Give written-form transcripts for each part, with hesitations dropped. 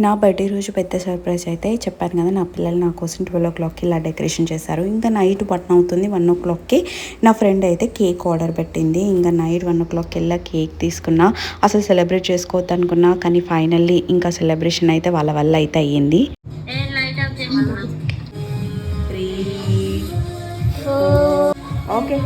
నా బర్త్డే రోజు పెద్ద సర్ప్రైజ్ అయితే చెప్పాను కదా, నా పిల్లలు నా కోసం 12 o'clockకి ఇలా డెకరేషన్ చేశారు. ఇంకా నైట్ 1 అవుతుంది. 1 o'clockకి నా ఫ్రెండ్ అయితే కేక్ ఆర్డర్ పెట్టింది. ఇంకా నైట్ 1 o'clockకి వెళ్ళా కేక్ తీసుకున్నా. అసలు సెలబ్రేట్ చేసుకోవద్దు అనుకున్నా, కానీ ఫైనల్లీ ఇంకా సెలబ్రేషన్ అయితే వాళ్ళ వల్ల అయితే అయ్యింది. ఓకే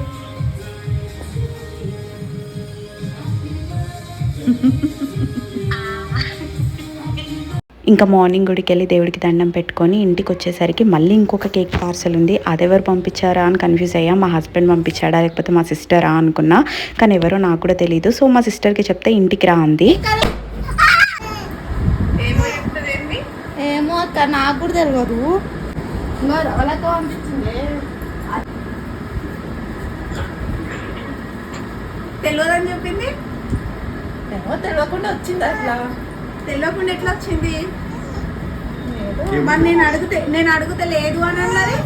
ఇంకా మార్నింగ్ గుడికి వెళ్ళి దేవుడికి దండం పెట్టుకొని ఇంటికి వచ్చేసరికి మళ్ళీ ఇంకొక కేక్ పార్సల్ ఉంది. అదెవరు పంపించారా అని కన్ఫ్యూజ్ అయ్యా. మా హస్బెండ్ పంపించాడా లేకపోతే మా సిస్టరా అనుకున్నా, కానీ ఎవరో నాకు కూడా తెలియదు. సో మా సిస్టర్కి చెప్తే ఇంటికి రా అంది. ఏమో అక్క, నాకు కూడా తెలియదు. తెలియదని చెప్పింది. తెలియకుండా వచ్చింది. అట్లా తెలియకుండా ఎట్లా వచ్చింది? మరి నేను అడిగితే లేదు అని అన్నది.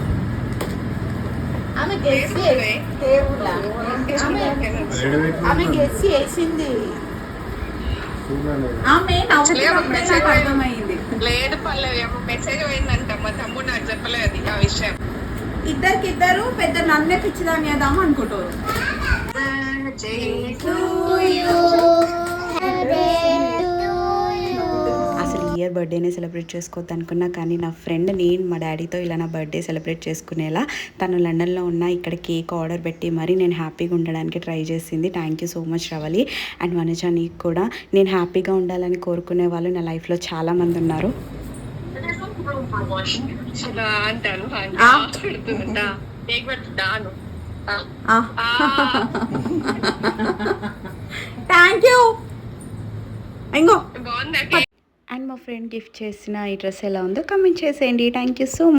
ఆమె గెస్సి వేసింది. ఆమె నాకు అర్థమైంది. లేదు పల్లవి, మెసేజ్ పోయిందంట. మా తమ్ముడు నాకు చెప్పలేదు ఆ విషయం. ఇద్దరు పెద్ద నన్నే పిచ్చిదాన్ని వేద్దాం అనుకుంటారు. ఇయర్ బర్త్డేనే సెలబ్రేట్ చేసుకోవద్దు అనుకున్నా, కానీ నా ఫ్రెండ్ నేను మా డాడీతో ఇలా నా బర్త్డే సెలబ్రేట్ చేసుకునేలా తను లండన్లో ఉన్న ఇక్కడ కేక్ ఆర్డర్ పెట్టి మరి నేను హ్యాపీగా ఉండడానికి ట్రై చేసింది. Thank you so much Ravali and Vanaja. నీకు కూడా నేను హ్యాపీగా ఉండాలని కోరుకునే వాళ్ళు నా లైఫ్లో చాలామంది ఉన్నారు. Thank you. ఇంకో బాగుంది. అండ్ మా ఫ్రెండ్ గిఫ్ట్ చేసిన ఈ డ్రెస్ ఎలా ఉందో కమెంట్ చేసేయండి. Thank you so much.